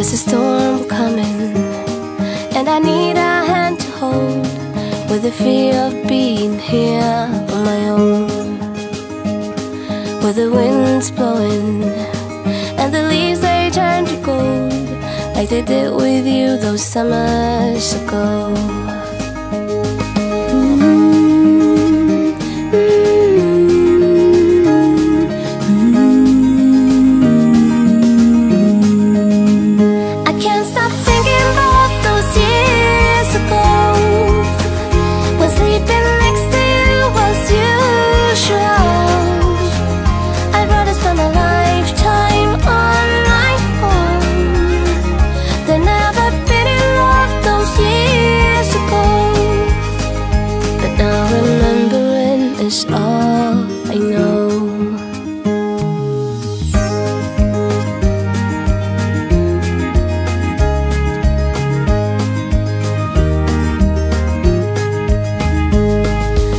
There's a storm coming, and I need a hand to hold, with the fear of being here on my own. With the winds blowing, and the leaves they turn to gold, like they did with you those summers ago.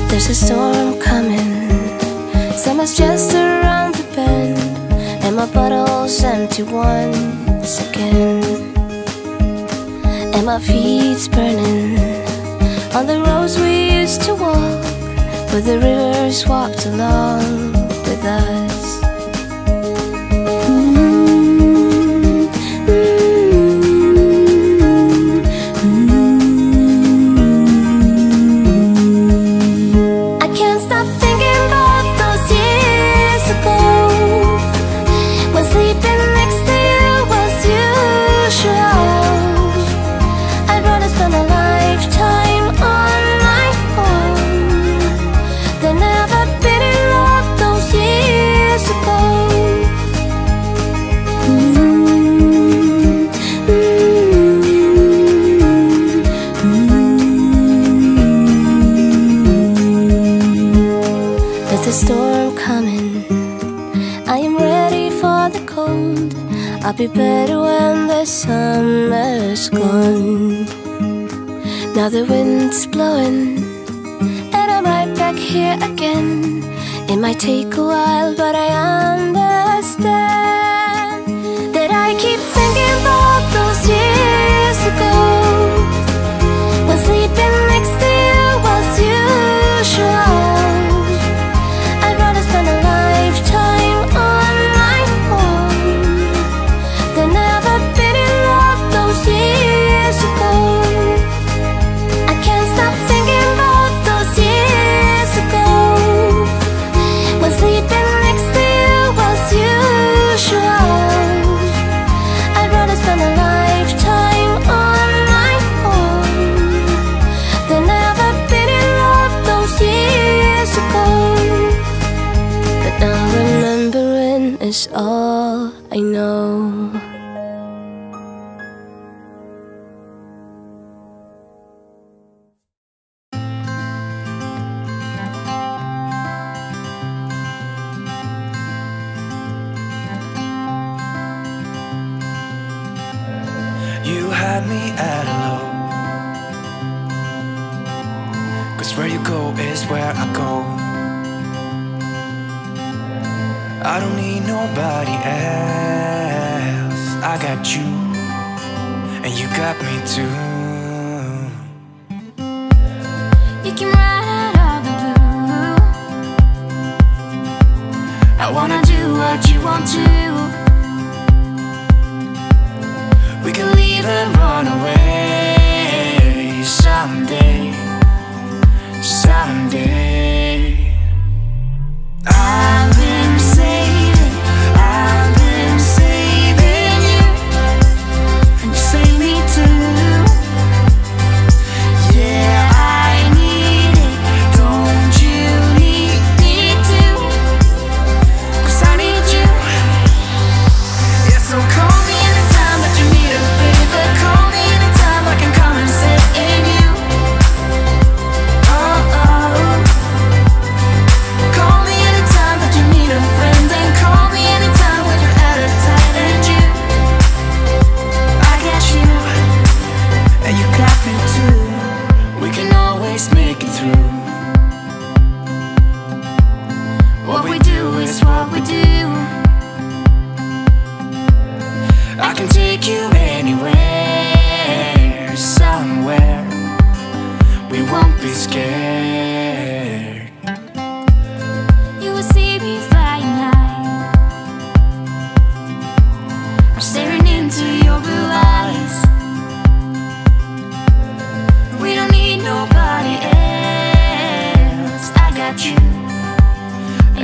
There's a storm coming, summer's just around the bend, and my bottle's empty once again. And my feet's burning on the roads we used to walk, where the rivers walked along with us. I'll be better when the summer's gone. Now the wind's blowing, and I'm right back here again. It might take a while, but I understand that I keep thinking about those years ago, when sleeping next to you was usual. I'd rather spend a lifetime on my own than ever been in love those years ago. I can't stop thinking about those years ago, when sleeping next to you was usual. I'd rather spend a lifetime on my own than ever been in love those years ago. But now remembering is all I know. You had me at hello, 'cause where you go is where I go. I don't need nobody else. I got you, and you got me too. You came right out of the blue. I wanna do what you want to. We can leave and run away someday, someday. I've been saving you, and you save me too. Yeah, I need it, don't you need me too? 'Cause I need you. Yeah, so call me anytime that you need a favor. Call me anytime I can come and sit in you. Oh, oh.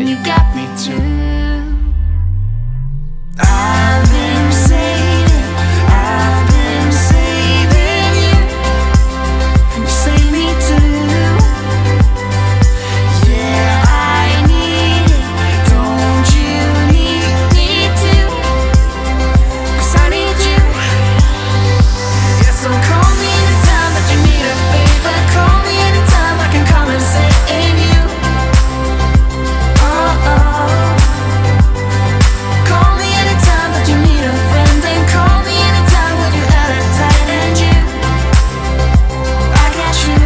and you got me too. I've been saving you, and you save me too. Yeah, I need it, don't you need me too? 'Cause I need you. Yeah, so call me anytime that you need a favor. Call me anytime I can come and save you. Oh, oh. Call me anytime that you need a friend, and call me anytime when you're at a tight end. You, I got you.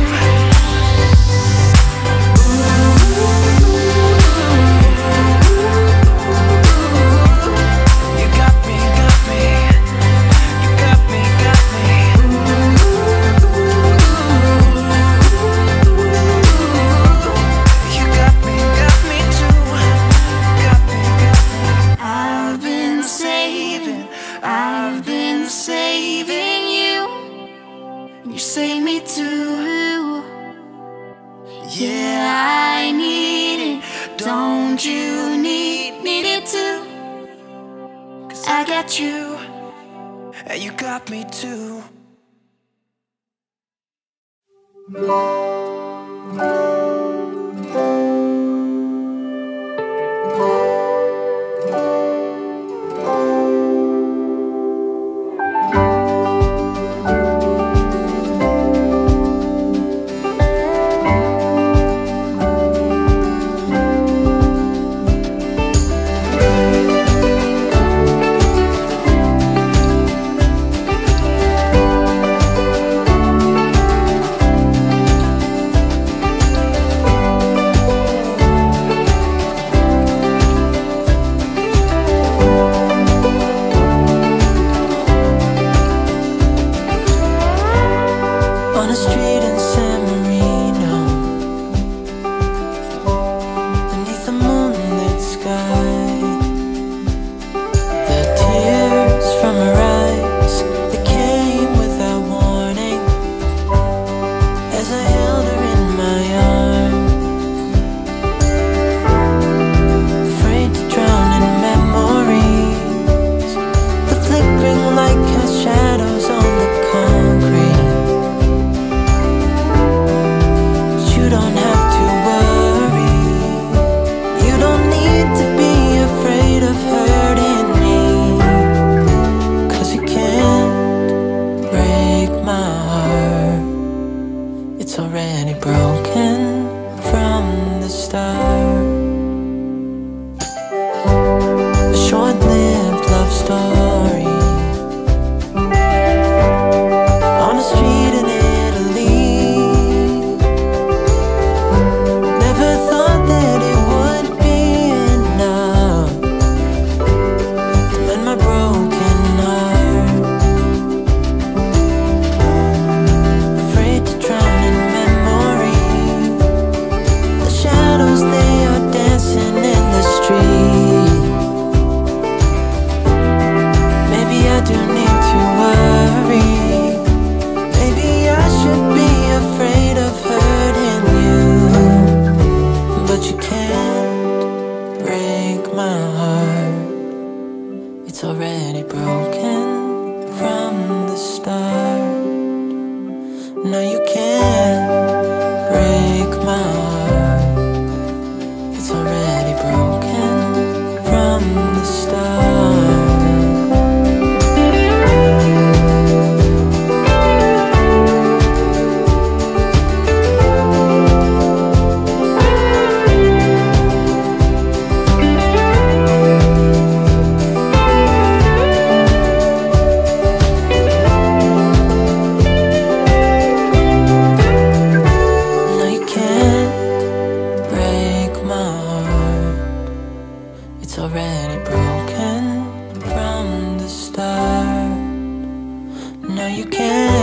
You got me, got me. You got me, got me. You got me too. Got me, got me. I've been saving you, and you save me too. Yeah, I need it, don't you need it too? 'Cause I got you, and you got me too. On a street in San Marino, beneath the moonlit sky, the tears from her eyes, they came without warning, as I held her in my arms, afraid to drown in memories. The flickering light cast shadows on the concrete. You don't have to worry. You don't need to be afraid of hurting me, 'cause you can't break my heart. It's already broken from the start. A short-lived love story on a street in Italy. Never thought that it would be enough to mend my broken heart. Afraid to drown in memory. The shadows, they are dancing in the street. Maybe I do need to worry. Maybe I should be afraid of hurting you. But you can't break my heart. It's already broken from the start. No, you can't break my heart. It's already broken from the start. No, you can't break my heart. It's already broken from the start. No, you can't